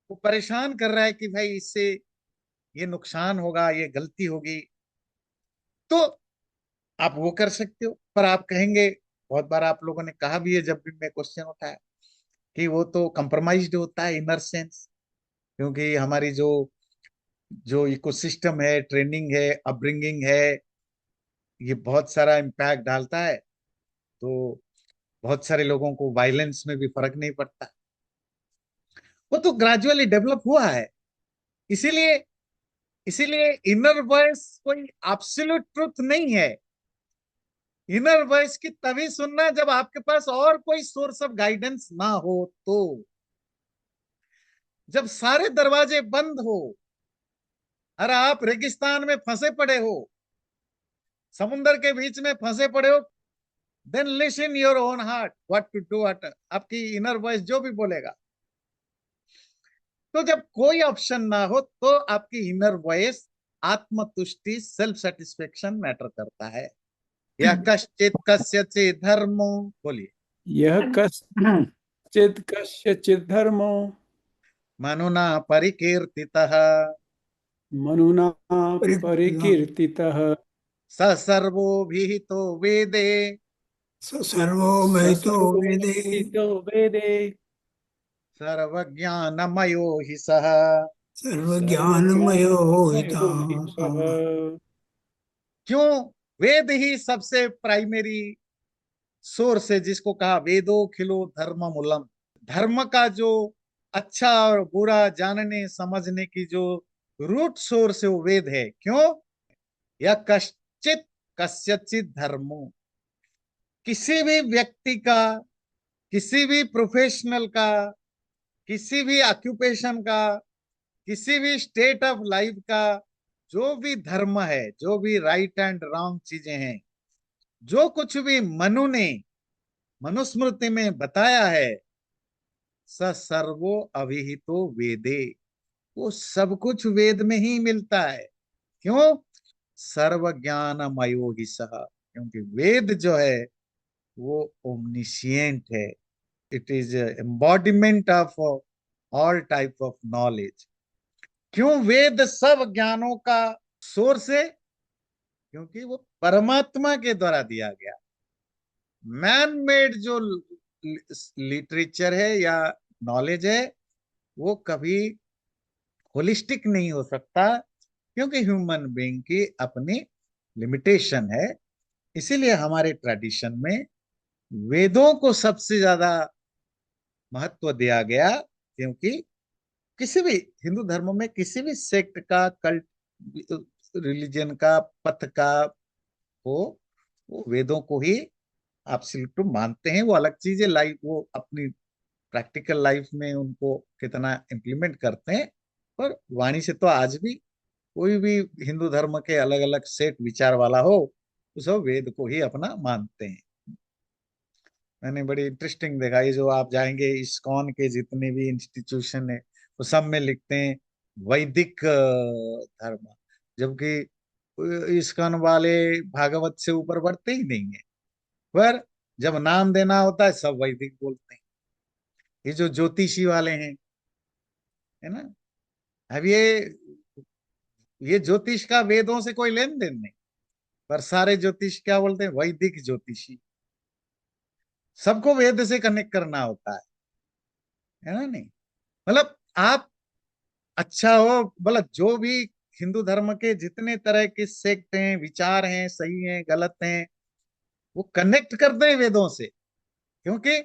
वो परेशान कर रहा है कि भाई इससे ये नुकसान होगा, ये गलती होगी, तो आप वो कर सकते हो। पर आप कहेंगे बहुत बार आप लोगों ने कहा भी है जब भी मैं क्वेश्चन उठाया, कि वो तो कंप्रोमाइज्ड होता है इनर सेंस, क्योंकि हमारी जो जो इकोसिस्टम है, ट्रेनिंग है, अपब्रिंगिंग है, ये बहुत सारा इम्पैक्ट डालता है। तो बहुत सारे लोगों को वायलेंस में भी फर्क नहीं पड़ता। वो तो ग्रेजुअली डेवलप हुआ है। इसीलिए इसीलिए इनर वॉइस कोई एब्सोल्यूट ट्रुथ नहीं है। इनर वॉइस की तभी सुनना जब आपके पास और कोई सोर्स ऑफ गाइडेंस ना हो, तो जब सारे दरवाजे बंद हो, अरे आप रेगिस्तान में फंसे पड़े हो, समुद्र के बीच में फंसे पड़े हो, then listen your own heart what to do, what आपकी इनर वॉइस जो भी बोलेगा। तो जब कोई ऑप्शन ना हो, तो आपकी इनर वॉइस, आत्मतुष्टि, सेल्फ सेटिस्फेक्शन मैटर करता है। या कश्चित कस्यचित् धर्मो, बोलिए। यह कश्चित् कस्यचित् धर्मो मनुना परिकीर्तितः, मनुना परिपूर्णः परिकीर्तितः स सर्वोभिहितो वेदे, स सर्वो स महितो वेदे सर्वविदितो वेदे सर्वज्ञानमयो हि सः। सर्वज्ञानमयो हिता। सर्वज्ञानमयो हि सः। क्यों? वेद ही सबसे प्राइमरी सोर्स है, जिसको कहा वेदो खिलो धर्म मूलम। धर्म का जो अच्छा और बुरा जानने समझने की जो रूट सोर्स है, वो वेद है। क्यों? या कश्चित कस्यचित धर्मो, किसी भी व्यक्ति का, किसी भी प्रोफेशनल का, किसी भी ऑक्यूपेशन का, किसी भी स्टेट ऑफ लाइफ का, जो भी धर्म है, जो भी राइट एंड रॉन्ग चीजें हैं, जो कुछ भी मनु ने मनुस्मृति में बताया है, स सर्वो अभिहितो वेदे, वो सब कुछ वेद में ही मिलता है। क्यों? सर्व ज्ञानमयो ही सह, क्योंकि वेद जो है वो ओमनिशियंट है। It is embodiment of all type of knowledge. क्यों वेद सब ज्ञानों का सोर्स है? क्योंकि वो परमात्मा के द्वारा दिया गया। मैन मेड जो लिटरेचर है या नॉलेज है, वो कभी होलिस्टिक नहीं हो सकता, क्योंकि ह्यूमन बीइंग की अपनी लिमिटेशन है। इसीलिए हमारे ट्रेडिशन में वेदों को सबसे ज्यादा महत्व दिया गया, क्योंकि किसी भी हिंदू धर्म में किसी भी सेक्ट का, कल्ट, रिलीजन का, पथ का हो, वो वेदों को ही एब्सोल्यूट मानते हैं। वो अलग चीज है, लाइफ वो अपनी प्रैक्टिकल लाइफ में उनको कितना इम्प्लीमेंट करते हैं। पर वाणी से तो आज भी कोई भी हिंदू धर्म के अलग अलग सेट विचार वाला हो, वो सब वेद को ही अपना मानते हैं। मैंने बड़ी इंटरेस्टिंग देखा, ये जो आप जाएंगे इस्कॉन के जितने भी इंस्टीट्यूशन है, वो सब में लिखते हैं वैदिक धर्म, जबकि इस्कॉन वाले भागवत से ऊपर बढ़ते ही नहीं है। पर जब नाम देना होता है, सब वैदिक बोलते हैं। ये जो ज्योतिषी वाले हैं, है ना, अब ये ज्योतिष का वेदों से कोई लेन देन नहीं, पर सारे ज्योतिष क्या बोलते हैं? वैदिक ज्योतिषी। सबको वेद से कनेक्ट करना होता है ना, नहीं? मतलब आप अच्छा हो, मतलब जो भी हिंदू धर्म के जितने तरह के सेक्ट हैं, विचार हैं, सही हैं, गलत हैं, वो कनेक्ट करते हैं वेदों से। क्योंकि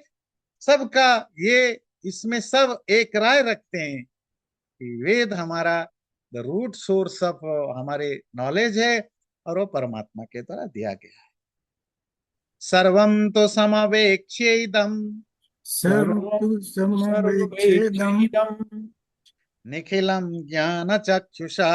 सबका ये, इसमें सब एक राय रखते हैं कि वेद हमारा द रूट सोर्स ऑफ हमारे नॉलेज है, और वो परमात्मा के द्वारा दिया गया है। सर्वम तो समवेक्ष्येदम सर्व सर्वं समवेच्छेदम सर्वैश्चैदं निखिलम ज्ञान चक्षुषा,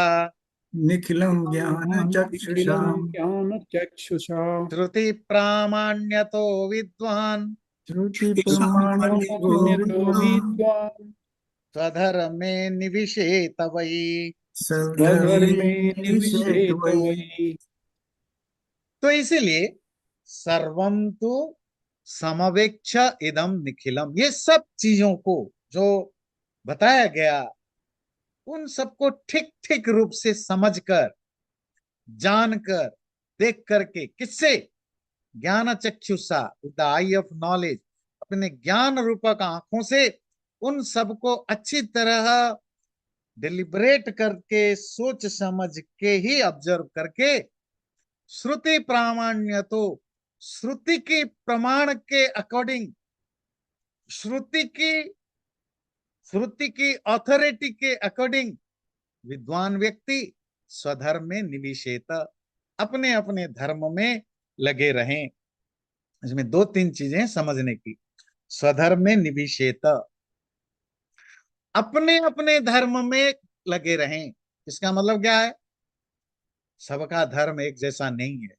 निखिलम ज्ञान चक्षुषा निखिलं ज्ञानचक्षुषा श्रुति प्रामाण्यतो विद्वान, श्रुति प्रमाणितो प्रामाण्यतो विद्वान् विद्वान् स्वधर्मे निविशेत वही। सर्वधर्मे स्वधर्मे निषेध निविशेत वै। वै। तो इसीलिए सर्वम तो समवेक्ष इदम निखिलम, ये सब चीजों को जो बताया गया, उन सबको ठीक ठीक रूप से समझकर, जानकर, देख करके, किससे? ज्ञान चक्षुषा, with the I of knowledge, अपने ज्ञान रूपक आंखों से उन सबको अच्छी तरह डिलिबरेट करके, सोच समझ के ही ऑब्जर्व करके, श्रुति प्रामाण्य, तो श्रुति की प्रमाण के अकॉर्डिंग, श्रुति की श्रुति की ऑथोरिटी के अकॉर्डिंग विद्वान व्यक्ति स्वधर्म में निविशेत, अपने अपने धर्म में लगे रहें। इसमें दो तीन चीजें समझने की। स्वधर्म में निविशेत, अपने अपने धर्म में लगे रहें। इसका मतलब क्या है? सबका धर्म एक जैसा नहीं है।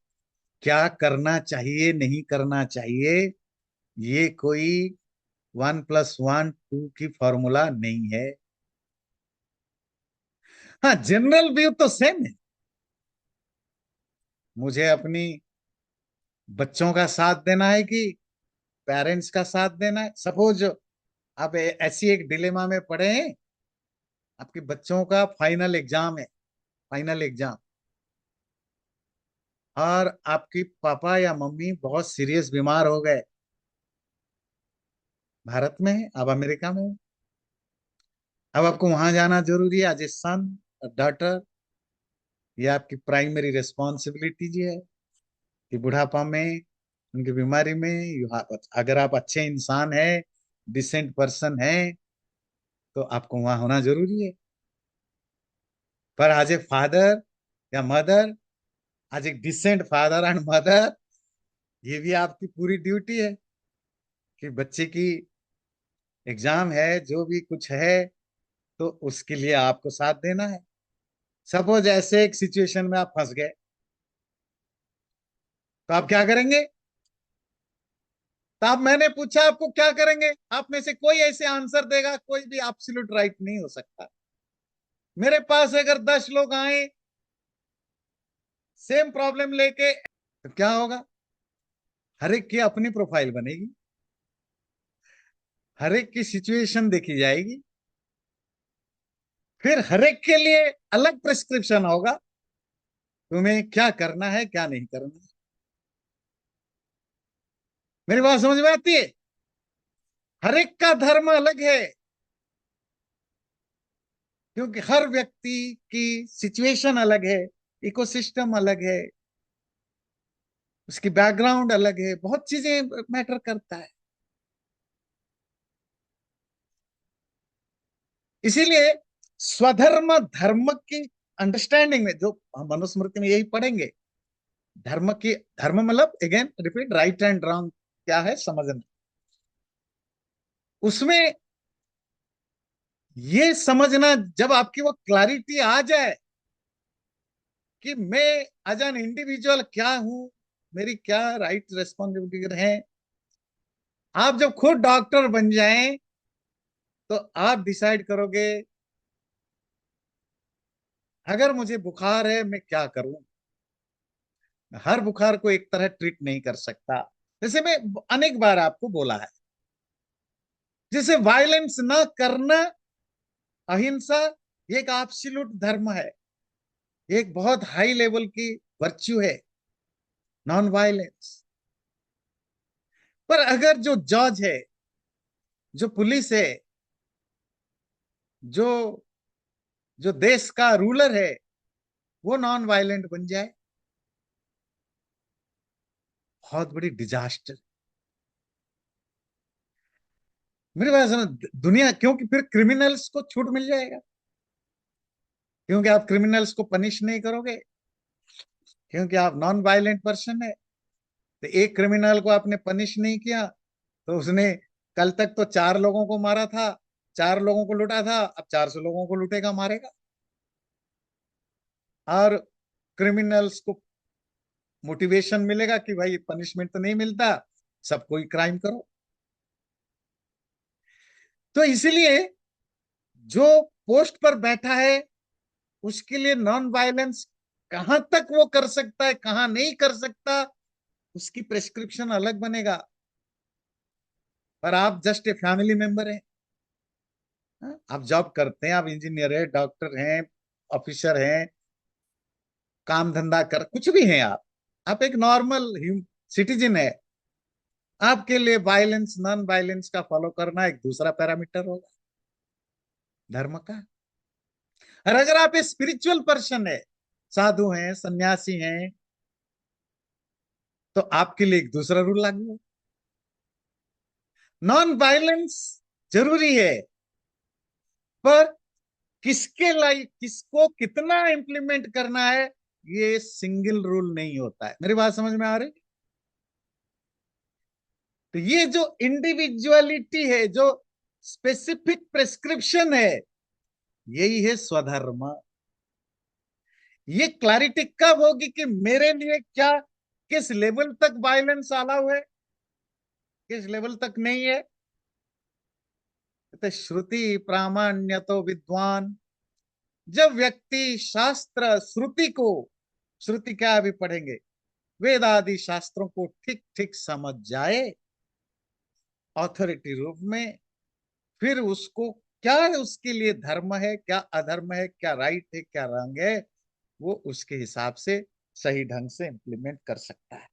क्या करना चाहिए, नहीं करना चाहिए, ये कोई 1+1 2 की फॉर्मूला नहीं है। हाँ, जनरल व्यू तो सेम है। मुझे अपनी बच्चों का साथ देना है कि पेरेंट्स का साथ देना है? सपोज आप ऐसी एक डिलेमा में पड़े हैं, आपके बच्चों का फाइनल एग्जाम है, फाइनल एग्जाम, और आपकी पापा या मम्मी बहुत सीरियस बीमार हो गए। भारत में है, आप अमेरिका में हो। अब आपको वहां जाना जरूरी है एज ए सन, डॉटर। ये आपकी प्राइमरी रिस्पॉन्सिबिलिटी जी है कि बुढ़ापा में, उनकी बीमारी में अगर आप अच्छे इंसान हैं, डिसेंट पर्सन हैं, तो आपको वहां होना जरूरी है। पर एज ए फादर या mother, as a decent father and mother, ये भी आपकी पूरी ड्यूटी है कि बच्चे की एग्जाम है, जो भी कुछ है, तो उसके लिए आपको साथ देना है। सपोज ऐसे एक सिचुएशन में आप फंस गए, तो आप क्या करेंगे? तो आप, मैंने पूछा आपको क्या करेंगे, आप में से कोई ऐसे आंसर देगा? कोई भी एब्सोल्यूट राइट नहीं हो सकता। मेरे पास अगर 10 लोग आए सेम प्रॉब्लम लेके, तो क्या होगा? हर एक की अपनी प्रोफाइल बनेगी, हर एक की सिचुएशन देखी जाएगी, फिर हर एक के लिए अलग प्रिस्क्रिप्शन होगा, तुम्हें क्या करना है, क्या नहीं करना है। मेरी बात समझ में आती है? हर एक का धर्म अलग है, क्योंकि हर व्यक्ति की सिचुएशन अलग है, इकोसिस्टम अलग है, उसकी बैकग्राउंड अलग है, बहुत चीजें मैटर करता है। इसीलिए स्वधर्म धर्म की अंडरस्टैंडिंग में, जो हम मनुस्मृति में यही पढ़ेंगे, धर्म की, धर्म मतलब again repeat, right and wrong क्या है समझना। उसमें ये समझना, जब आपकी वो क्लैरिटी आ जाए कि मैं एज एन इंडिविजुअल क्या हूं, मेरी क्या राइट रेस्पॉन्सिबिलिटी है, आप जब खुद डॉक्टर बन जाएं, तो आप डिसाइड करोगे अगर मुझे बुखार है मैं क्या करूं। हर बुखार को एक तरह ट्रीट नहीं कर सकता। जैसे मैं अनेक बार आपको बोला है, जैसे वायलेंस ना करना, अहिंसा, ये एक एब्सोल्यूट धर्म है, एक बहुत हाई लेवल की वर्च्यू है, नॉन वायलेंस। पर अगर जो जज है, जो पुलिस है, जो जो देश का रूलर है, वो नॉन वायलेंट बन जाए, बहुत बड़ी डिजास्टर। मेरे पास है ना दुनिया, क्योंकि फिर क्रिमिनल्स को छूट मिल जाएगा, क्योंकि आप क्रिमिनल्स को पनिश नहीं करोगे, क्योंकि आप नॉन वायलेंट पर्सन है। तो एक क्रिमिनल को आपने पनिश नहीं किया, तो उसने कल तक तो 4 लोगों को मारा था, 4 लोगों को लूटा था, अब 400 लोगों को लूटेगा, मारेगा। और क्रिमिनल्स को मोटिवेशन मिलेगा कि भाई पनिशमेंट तो नहीं मिलता, सबको ही क्राइम करो। तो इसलिए जो पोस्ट पर बैठा है, उसके लिए नॉन वायलेंस कहां तक वो कर सकता है, कहां नहीं कर सकता, उसकी प्रेस्क्रिप्शन अलग बनेगा। पर आप जस्ट ए फैमिली मेंबर हैं, हाँ? आप जॉब करते हैं, आप इंजीनियर हैं, डॉक्टर हैं, ऑफिसर हैं, काम धंधा कर कुछ भी हैं आप एक नॉर्मल सिटीजन है, आपके लिए वायलेंस नॉन वायलेंस का फॉलो करना एक दूसरा पैरामीटर होगा धर्म का। और अगर आप एक स्पिरिचुअल पर्सन है, साधु हैं, सन्यासी हैं, तो आपके लिए एक दूसरा रूल लागू है। नॉन वायलेंस जरूरी है, पर किसके लाइक किसको कितना इंप्लीमेंट करना है, ये सिंगल रूल नहीं होता है। मेरी बात समझ में आ रही? तो ये जो इंडिविजुअलिटी है, जो स्पेसिफिक प्रेस्क्रिप्शन है, यही है स्वधर्म। ये क्लैरिटी कब होगी कि मेरे लिए क्या, किस लेवल तक वायलेंस अलाउ है, किस लेवल तक नहीं है। तो श्रुति प्रामाण्य तो विद्वान, जब व्यक्ति शास्त्र श्रुति को, श्रुति क्या अभी पढ़ेंगे, वेद आदि शास्त्रों को ठीक ठीक समझ जाए ऑथोरिटी रूप में, फिर उसको क्या उसके लिए धर्म है, क्या अधर्म है, क्या राइट है, क्या रंग है, वो उसके हिसाब से सही ढंग से इंप्लीमेंट कर सकता है।